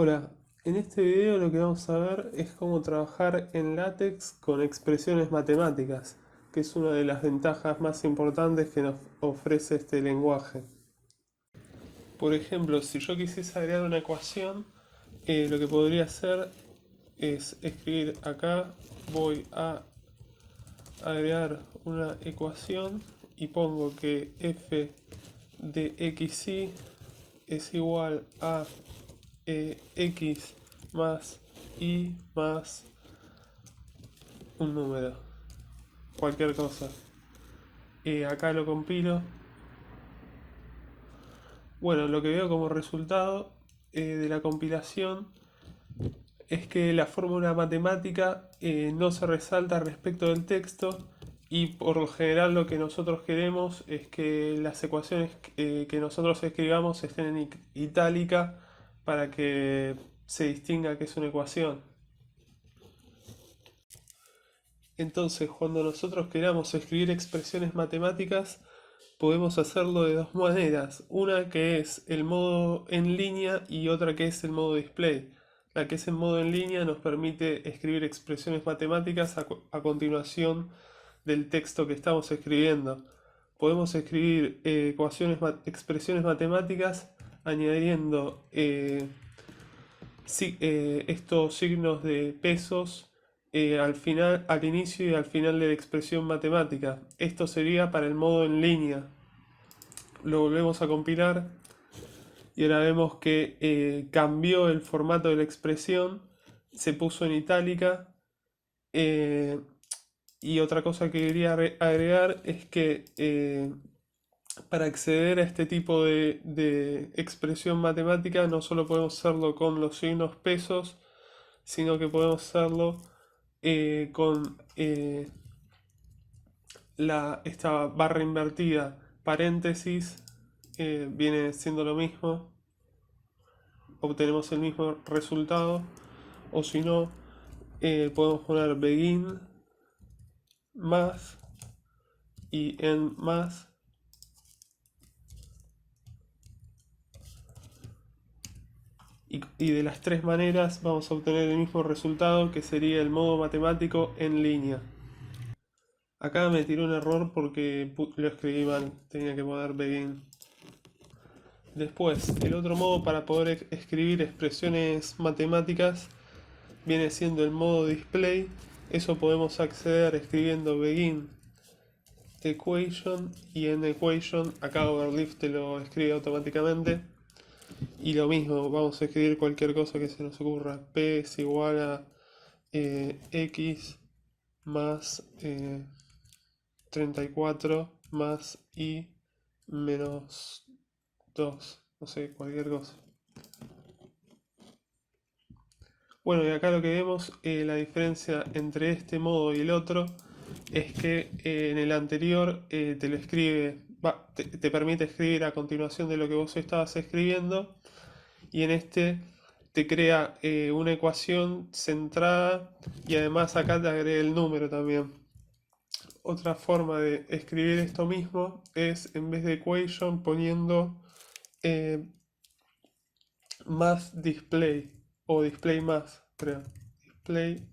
Hola, en este video lo que vamos a ver es cómo trabajar en LaTeX con expresiones matemáticas, que es una de las ventajas más importantes que nos ofrece este lenguaje. Por ejemplo, si yo quisiese agregar una ecuación, lo que podría hacer es escribir acá, voy a agregar una ecuación y pongo que f de xy es igual a x más y más un número, cualquier cosa. Acá lo compilo. Bueno, lo que veo como resultado de la compilación es que la fórmula matemática no se resalta respecto del texto y por lo general lo que nosotros queremos es que las ecuaciones que nosotros escribamos estén en itálica para que se distinga que es una ecuación. Entonces, cuando nosotros queramos escribir expresiones matemáticas, podemos hacerlo de dos maneras. Una que es el modo en línea y otra que es el modo display. La que es en modo en línea nos permite escribir expresiones matemáticas a continuación del texto que estamos escribiendo. Podemos escribir expresiones matemáticas añadiendo estos signos de pesos al final, al inicio y al final de la expresión matemática. Esto sería para el modo en línea. Lo volvemos a compilar y ahora vemos que cambió el formato de la expresión, se puso en itálica. eh, y otra cosa que quería agregar es que para acceder a este tipo de expresión matemática no solo podemos hacerlo con los signos pesos, sino que podemos hacerlo con esta barra invertida, paréntesis, viene siendo lo mismo, obtenemos el mismo resultado, o si no, podemos poner begin más y end más, y de las tres maneras vamos a obtener el mismo resultado que sería el modo matemático en línea. Acá me tiró un error porque lo escribí mal, tenía que poner begin. Después, el otro modo para poder escribir expresiones matemáticas viene siendo el modo display. Eso podemos acceder escribiendo begin equation y en equation acá overlift te lo escribe automáticamente. Y lo mismo, vamos a escribir cualquier cosa que se nos ocurra. P es igual a x más 34 más y menos 2, no sé, cualquier cosa. Bueno, y acá lo que vemos, la diferencia entre este modo y el otro, es que en el anterior te lo escribe, te permite escribir a continuación de lo que vos estabas escribiendo, y en este te crea una ecuación centrada y además acá te agrega el número también. Otra forma de escribir esto mismo es en vez de equation poniendo eh, más display o display más, creo. Display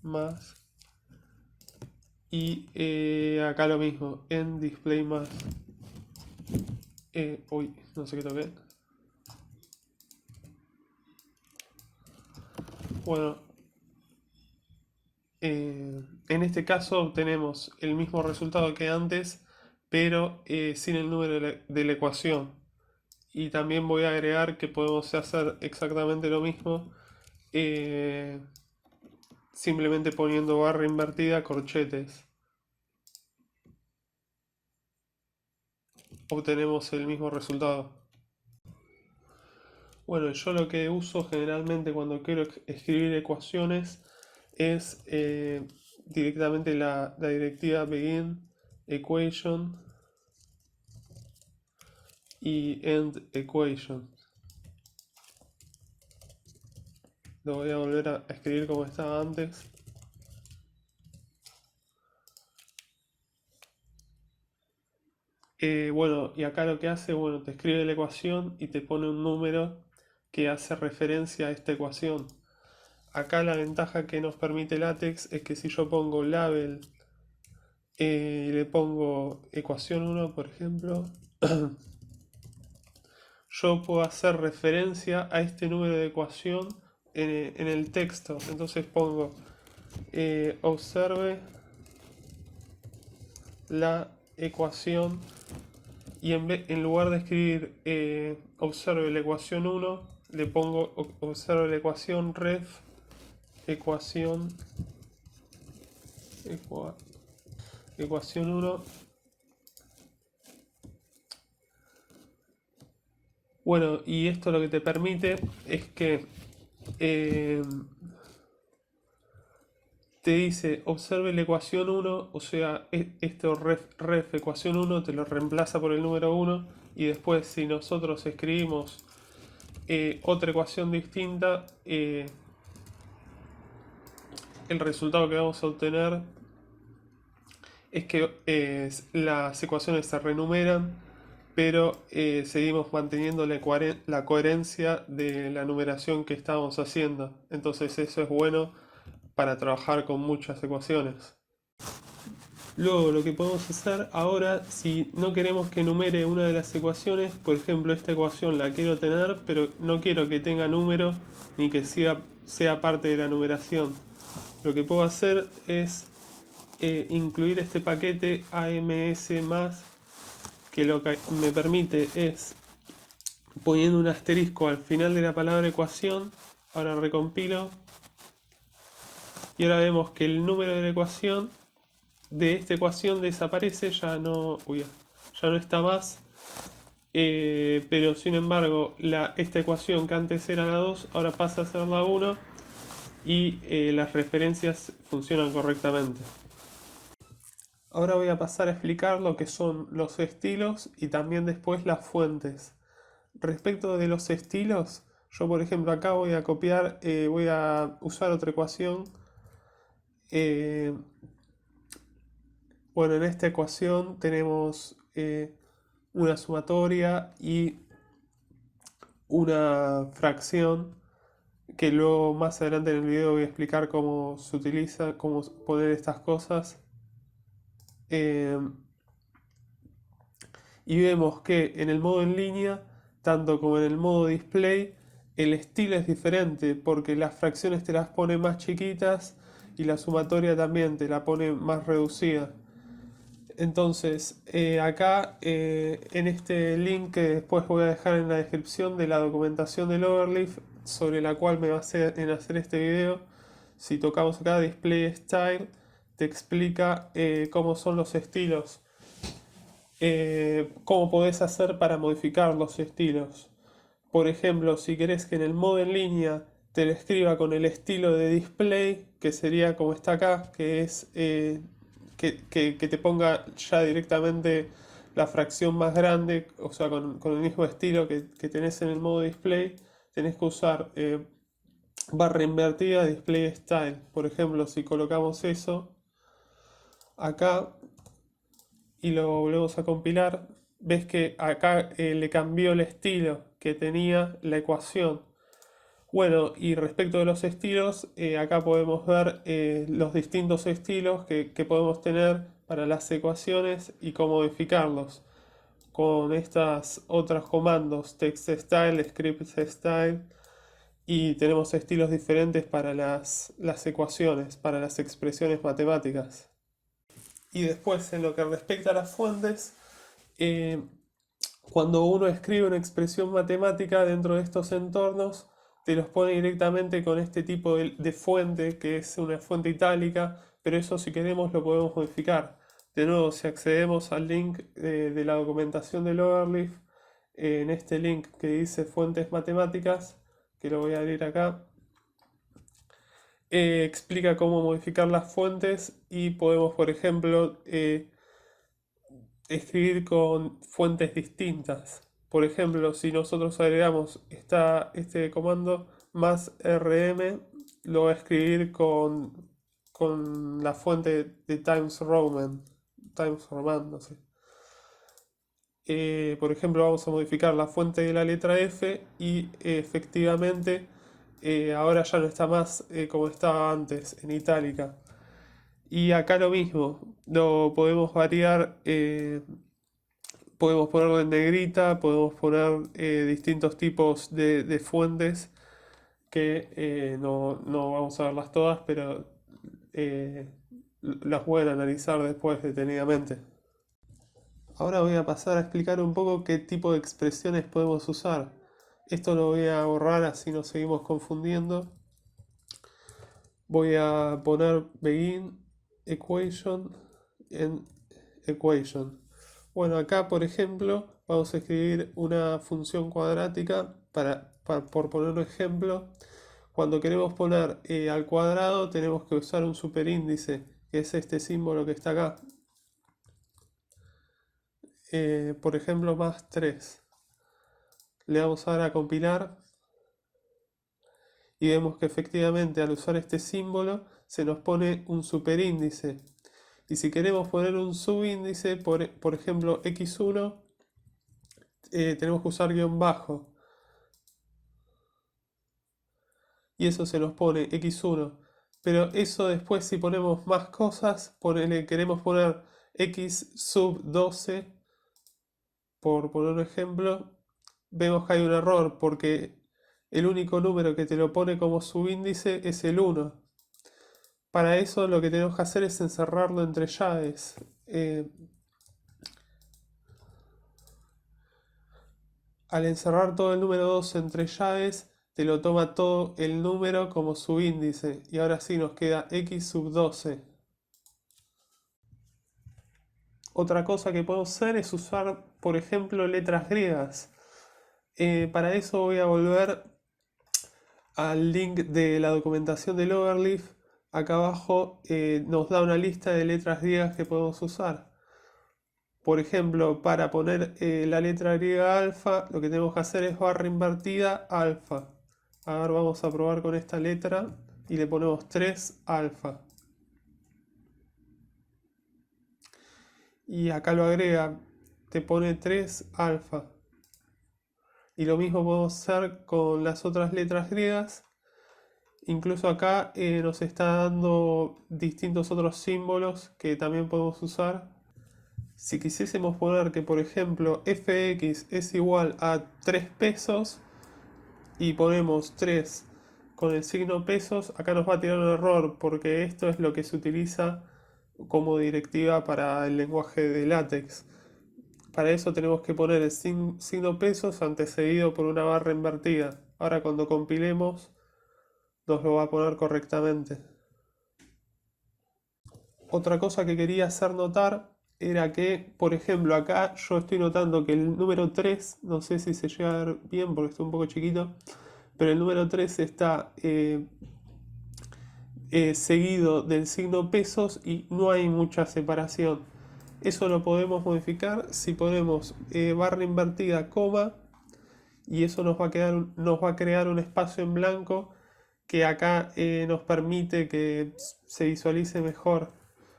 más y acá lo mismo, en display más. Uy, no sé qué toqué. Bueno, en este caso obtenemos el mismo resultado que antes, pero sin el número de la ecuación. Y también voy a agregar que podemos hacer exactamente lo mismo, eh, simplemente poniendo barra invertida, corchetes. Obtenemos el mismo resultado. Bueno, yo lo que uso generalmente cuando quiero escribir ecuaciones es directamente la directiva begin equation y end equation. Lo voy a volver a escribir como estaba antes. Bueno, y acá lo que hace, bueno, te escribe la ecuación y te pone un número que hace referencia a esta ecuación. Acá la ventaja que nos permite LaTeX es que si yo pongo label y le pongo ecuación 1, por ejemplo, yo puedo hacer referencia a este número de ecuación en el texto. Entonces pongo observe la ecuación y en lugar de escribir observe la ecuación 1, le pongo observe la ecuación ref ecuación ecuación 1. Bueno, y esto lo que te permite es que te dice observe la ecuación 1, o sea, esto ref ecuación 1 te lo reemplaza por el número 1, y después si nosotros escribimos otra ecuación distinta, el resultado que vamos a obtener es que las ecuaciones se renumeran, pero seguimos manteniendo la coherencia de la numeración que estamos haciendo. Entonces eso es bueno para trabajar con muchas ecuaciones. Luego lo que podemos hacer ahora, si no queremos que numere una de las ecuaciones, por ejemplo esta ecuación la quiero tener, pero no quiero que tenga número ni que sea parte de la numeración. Lo que puedo hacer es incluir este paquete AMS+, que lo que me permite es, poniendo un asterisco al final de la palabra ecuación, ahora recompilo, y ahora vemos que el número de la ecuación, de esta ecuación desaparece, ya no está más, pero sin embargo esta ecuación que antes era la 2, ahora pasa a ser la 1, y las referencias funcionan correctamente. Ahora voy a pasar a explicar lo que son los estilos y también después las fuentes. Respecto de los estilos, yo por ejemplo acá voy a copiar, voy a usar otra ecuación. Bueno, en esta ecuación tenemos una sumatoria y una fracción, que luego más adelante en el video voy a explicar cómo se utiliza, cómo poner estas cosas. Y vemos que en el modo en línea, tanto como en el modo display, el estilo es diferente porque las fracciones te las pone más chiquitas y la sumatoria también te la pone más reducida. Entonces, acá en este link que después voy a dejar en la descripción de la documentación del Overleaf, sobre la cual me basé en hacer este video, si tocamos acá Display Style, te explica cómo son los estilos, cómo podés hacer para modificar los estilos. Por ejemplo, si querés que en el modo en línea te lo escriba con el estilo de display, que sería como está acá, que es que te ponga ya directamente la fracción más grande, o sea, con el mismo estilo que tenés en el modo display, tenés que usar barra invertida display style. Por ejemplo, si colocamos eso acá y lo volvemos a compilar, ves que acá le cambió el estilo que tenía la ecuación. Bueno, y respecto de los estilos, acá podemos ver los distintos estilos que podemos tener para las ecuaciones y cómo modificarlos con estas otros comandos, text style, script style, y tenemos estilos diferentes para las ecuaciones, para las expresiones matemáticas. Y después, en lo que respecta a las fuentes, cuando uno escribe una expresión matemática dentro de estos entornos, te los pone directamente con este tipo de fuente, que es una fuente itálica, pero eso si queremos lo podemos modificar. De nuevo, si accedemos al link de la documentación del Overleaf, en este link que dice fuentes matemáticas, que lo voy a abrir acá, explica cómo modificar las fuentes y podemos, por ejemplo, escribir con fuentes distintas. Por ejemplo, si nosotros agregamos este comando más rm, lo voy a escribir con la fuente de Times Roman, no sé. Por ejemplo, vamos a modificar la fuente de la letra F y efectivamente ahora ya no está más como estaba antes, en itálica. Y acá lo mismo, lo podemos variar, podemos ponerlo en negrita, podemos poner distintos tipos de fuentes que no vamos a verlas todas, pero eh, las pueden analizar después detenidamente. Ahora voy a pasar a explicar un poco qué tipo de expresiones podemos usar. Esto lo voy a borrar así no seguimos confundiendo. Voy a poner begin equation en equation. Bueno, acá por ejemplo vamos a escribir una función cuadrática por poner un ejemplo. Cuando queremos poner al cuadrado tenemos que usar un superíndice, que es este símbolo que está acá. Por ejemplo, más 3. Le damos ahora a compilar y vemos que efectivamente al usar este símbolo se nos pone un superíndice. Y si queremos poner un subíndice, por ejemplo x1, tenemos que usar guión bajo. Y eso se nos pone x1. Pero eso después si ponemos más cosas, queremos poner x sub 12, por poner un ejemplo, vemos que hay un error porque el único número que te lo pone como subíndice es el 1. Para eso lo que tenemos que hacer es encerrarlo entre llaves. Al encerrar todo el número 2 entre llaves, te lo toma todo el número como subíndice. Y ahora sí nos queda x sub 12. Otra cosa que podemos hacer es usar, por ejemplo, letras griegas. Para eso voy a volver al link de la documentación del Overleaf. Acá abajo nos da una lista de letras griegas que podemos usar. Por ejemplo, para poner la letra griega alfa, lo que tenemos que hacer es barra invertida alfa. A ver, vamos a probar con esta letra y le ponemos 3 alfa. Y acá lo agrega, te pone 3 alfa. Y lo mismo podemos hacer con las otras letras griegas. Incluso acá nos está dando distintos otros símbolos que también podemos usar. Si quisiésemos poner que, por ejemplo, fx es igual a 3 pesos y ponemos 3 con el signo pesos, acá nos va a tirar un error porque esto es lo que se utiliza como directiva para el lenguaje de LaTeX. Para eso tenemos que poner el signo pesos antecedido por una barra invertida. Ahora cuando compilemos nos lo va a poner correctamente. Otra cosa que quería hacer notar era que, por ejemplo, acá yo estoy notando que el número 3, no sé si se llega a ver bien porque está un poco chiquito, pero el número 3 está seguido del signo pesos y no hay mucha separación. Eso lo podemos modificar si ponemos barra invertida, coma, y eso nos va a crear un espacio en blanco que acá nos permite que se visualice mejor.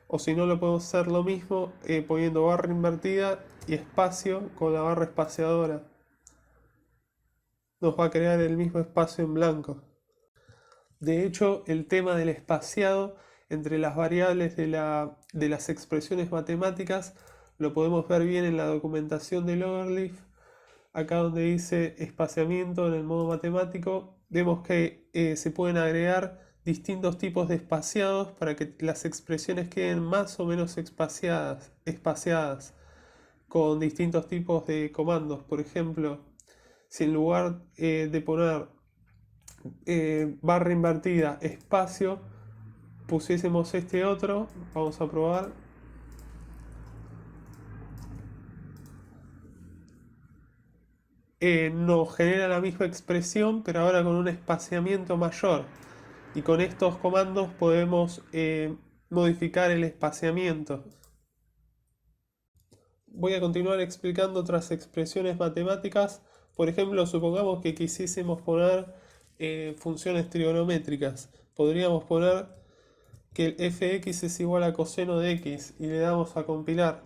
O si no, lo podemos hacer lo mismo poniendo barra invertida y espacio con la barra espaciadora. Nos va a crear el mismo espacio en blanco. De hecho, el tema del espaciado entre las variables de las expresiones matemáticas lo podemos ver bien en la documentación del Overleaf. Acá donde dice espaciamiento en el modo matemático, vemos que se pueden agregar distintos tipos de espaciados para que las expresiones queden más o menos espaciadas con distintos tipos de comandos. Por ejemplo, si en lugar de poner barra invertida espacio pusiésemos este otro, vamos a probar. Nos genera la misma expresión, pero ahora con un espaciamiento mayor. Y con estos comandos podemos modificar el espaciamiento. Voy a continuar explicando otras expresiones matemáticas. Por ejemplo, supongamos que quisiésemos poner funciones trigonométricas. Podríamos poner que el fx es igual a coseno de x y le damos a compilar.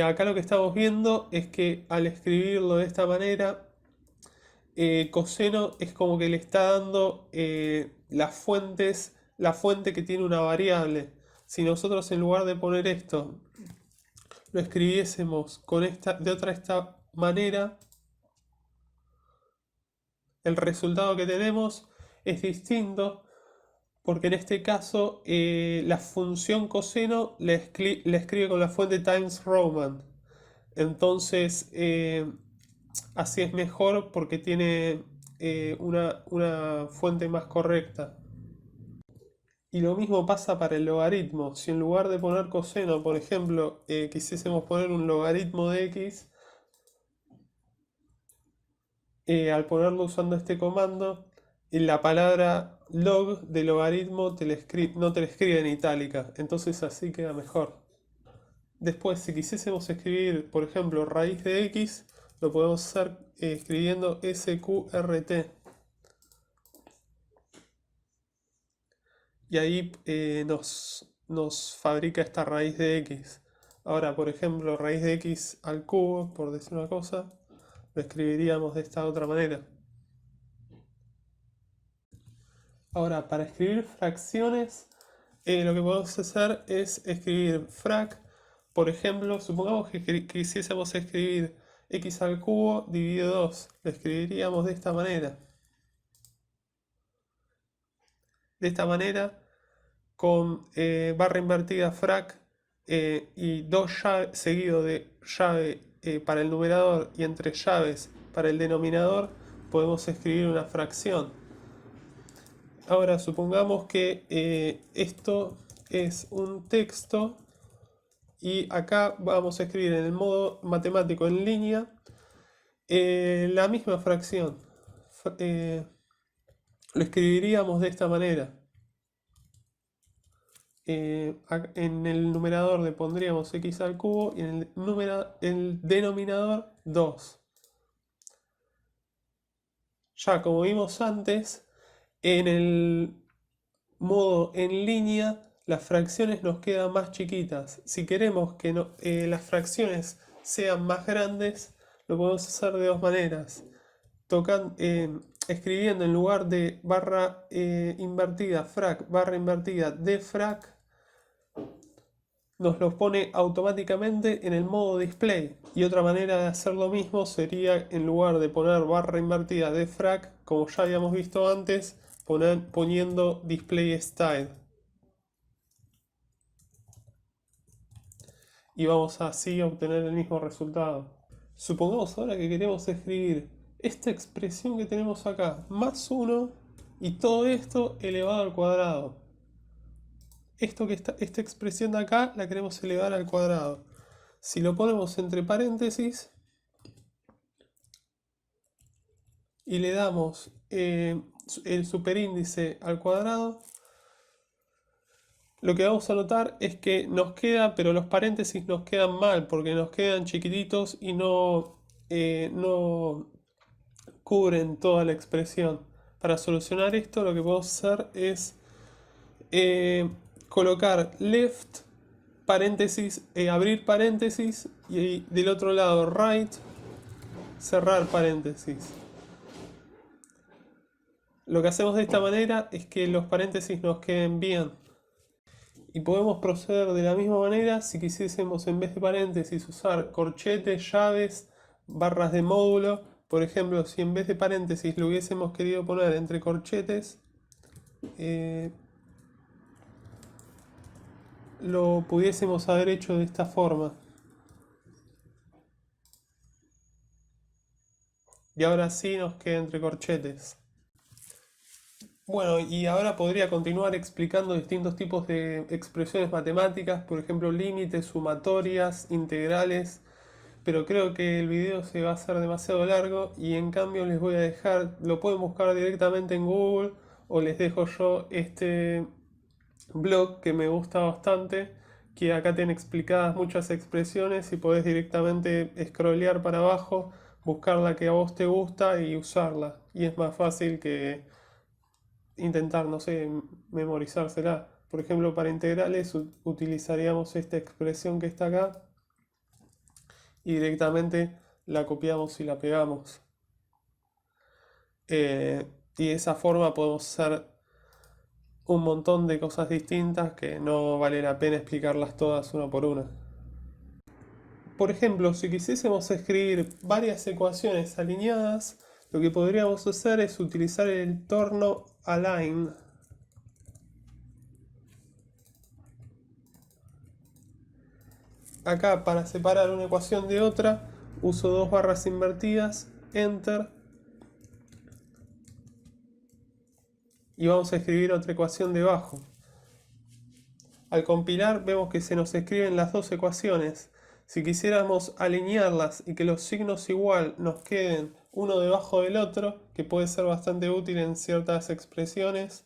Acá lo que estamos viendo es que al escribirlo de esta manera, coseno es como que le está dando las fuentes, la fuente que tiene una variable. Si nosotros en lugar de poner esto, lo escribiésemos de otra esta manera, el resultado que tenemos es distinto, porque en este caso la función coseno la escribe con la fuente Times Roman. Entonces, así es mejor porque tiene una fuente más correcta. Y lo mismo pasa para el logaritmo. Si en lugar de poner coseno, por ejemplo, quisiésemos poner un logaritmo de x, al ponerlo usando este comando, la palabra log de logaritmo no te la escribe en itálica. Entonces así queda mejor. Después, si quisiésemos escribir, por ejemplo, raíz de x, lo podemos hacer escribiendo sqrt. Y ahí nos fabrica esta raíz de x. Ahora, por ejemplo, raíz de x al cubo, por decir una cosa, lo escribiríamos de esta otra manera. Ahora, para escribir fracciones, lo que podemos hacer es escribir frac. Por ejemplo, supongamos que quisiésemos escribir x al cubo dividido 2. Lo escribiríamos de esta manera. De esta manera, con barra invertida frac y dos llaves seguido de llave para el numerador y entre llaves para el denominador, podemos escribir una fracción. Ahora supongamos que esto es un texto y acá vamos a escribir en el modo matemático en línea la misma fracción. Lo escribiríamos de esta manera. En el numerador le pondríamos x al cubo y en el denominador 2. Ya como vimos antes, en el modo en línea las fracciones nos quedan más chiquitas. Si queremos que las fracciones sean más grandes, lo podemos hacer de dos maneras. Escribiendo en lugar de barra invertida frac, barra invertida de frac, nos los pone automáticamente en el modo display. Y otra manera de hacer lo mismo sería, en lugar de poner barra invertida de frac, como ya habíamos visto antes, poniendo display style. Y vamos así a obtener el mismo resultado. Supongamos ahora que queremos escribir esta expresión que tenemos acá, más 1, y todo esto elevado al cuadrado. Esta expresión de acá la queremos elevar al cuadrado. Si lo ponemos entre paréntesis y le damos el superíndice al cuadrado, lo que vamos a notar es que nos queda, pero los paréntesis nos quedan mal porque nos quedan chiquititos y no cubren toda la expresión. Para solucionar esto, lo que podemos hacer es colocar left, paréntesis, abrir paréntesis y del otro lado right, cerrar paréntesis. Lo que hacemos de esta manera es que los paréntesis nos queden bien. Y podemos proceder de la misma manera si quisiésemos en vez de paréntesis usar corchetes, llaves, barras de módulo. Por ejemplo, si en vez de paréntesis lo hubiésemos querido poner entre corchetes, lo pudiésemos haber hecho de esta forma. Y ahora sí nos queda entre corchetes. Bueno, y ahora podría continuar explicando distintos tipos de expresiones matemáticas, por ejemplo, límites, sumatorias, integrales, pero creo que el video se va a hacer demasiado largo y en cambio les voy a dejar, lo pueden buscar directamente en Google o les dejo yo este blog que me gusta bastante, que acá tiene explicadas muchas expresiones y podés directamente scrollear para abajo, buscar la que a vos te gusta y usarla. Y es más fácil que intentar, no sé, memorizársela. Por ejemplo, para integrales utilizaríamos esta expresión que está acá, y directamente la copiamos y la pegamos. Y de esa forma podemos hacer un montón de cosas distintas que no vale la pena explicarlas todas una por una. Por ejemplo, si quisiésemos escribir varias ecuaciones alineadas, lo que podríamos hacer es utilizar el entorno align. Acá, para separar una ecuación de otra, uso dos barras invertidas, enter, y vamos a escribir otra ecuación debajo. Al compilar vemos que se nos escriben las dos ecuaciones. Si quisiéramos alinearlas y que los signos igual nos queden uno debajo del otro, que puede ser bastante útil en ciertas expresiones,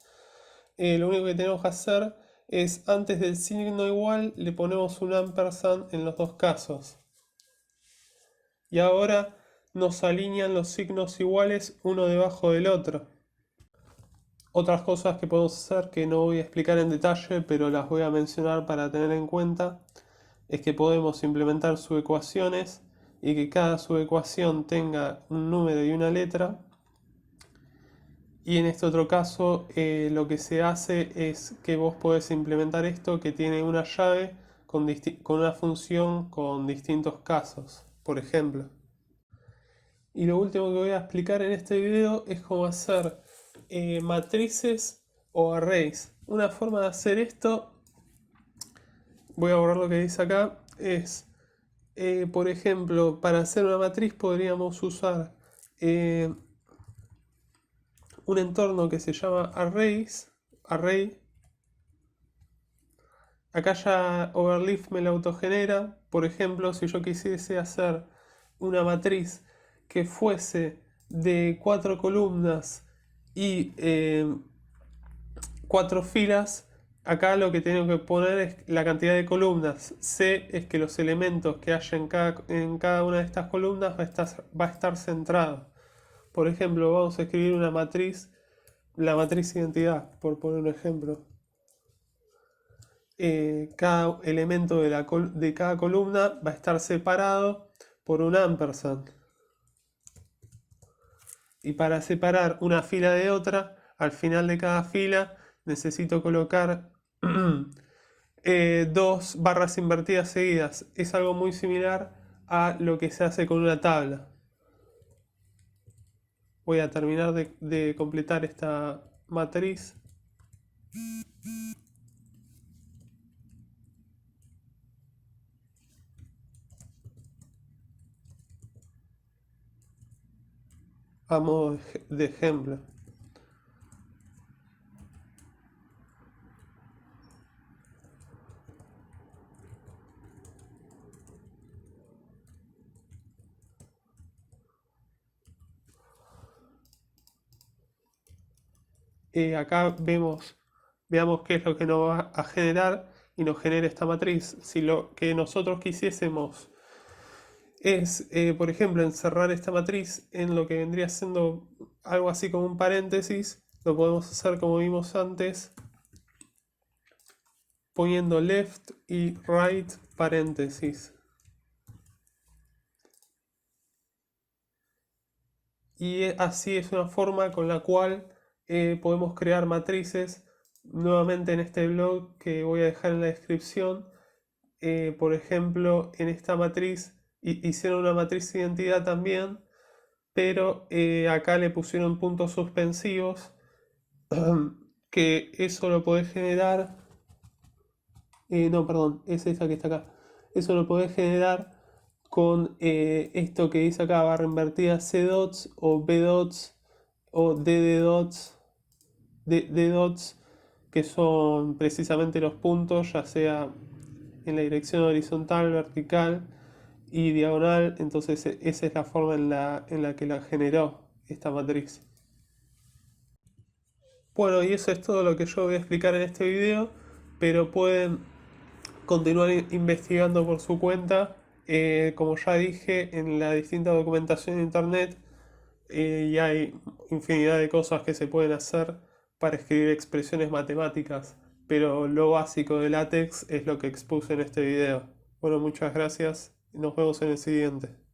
lo único que tenemos que hacer es, antes del signo igual, le ponemos un ampersand en los dos casos. Y ahora nos alinean los signos iguales uno debajo del otro. Otras cosas que podemos hacer que no voy a explicar en detalle, pero las voy a mencionar para tener en cuenta, es que podemos implementar subecuaciones y que cada subecuación tenga un número y una letra. Y en este otro caso lo que se hace es que vos podés implementar esto que tiene una llave con una función con distintos casos, por ejemplo. Y lo último que voy a explicar en este video es cómo hacer matrices o arrays. Una forma de hacer esto, voy a borrar lo que dice acá, es, por ejemplo, para hacer una matriz podríamos usar un entorno que se llama array. Acá ya Overleaf me lo autogenera. Por ejemplo, si yo quisiese hacer una matriz que fuese de 4 columnas y 4 filas, acá lo que tengo que poner es la cantidad de columnas. C es que los elementos que haya en cada una de estas columnas va a estar centrado. Por ejemplo, vamos a escribir una matriz, la matriz identidad, por poner un ejemplo. Cada elemento de cada columna va a estar separado por un ampersand. Y para separar una fila de otra, al final de cada fila necesito colocar dos barras invertidas seguidas. Es algo muy similar a lo que se hace con una tabla. Voy a terminar de completar esta matriz. A modo de ejemplo. Acá veamos qué es lo que nos va a generar y nos genera esta matriz. Si lo que nosotros quisiésemos es, por ejemplo, encerrar esta matriz en lo que vendría siendo algo así como un paréntesis, lo podemos hacer como vimos antes, poniendo left y right paréntesis. Y así es una forma con la cual podemos crear matrices. Nuevamente en este blog que voy a dejar en la descripción, por ejemplo, en esta matriz hicieron una matriz de identidad también, pero acá le pusieron puntos suspensivos, que eso lo podés generar, no, perdón, es esa que está acá, eso lo podés generar con esto que dice acá, barra invertida C dots o B dots o DD dots, D dots, que son precisamente los puntos, ya sea en la dirección horizontal, vertical y diagonal. Entonces esa es la forma en la que la generó esta matriz. Bueno, y eso es todo lo que yo voy a explicar en este video, pero pueden continuar investigando por su cuenta. Como ya dije, en la distinta documentación de internet y hay infinidad de cosas que se pueden hacer para escribir expresiones matemáticas, pero lo básico de LaTeX es lo que expuse en este video. Bueno, muchas gracias Nos vemos en el siguiente.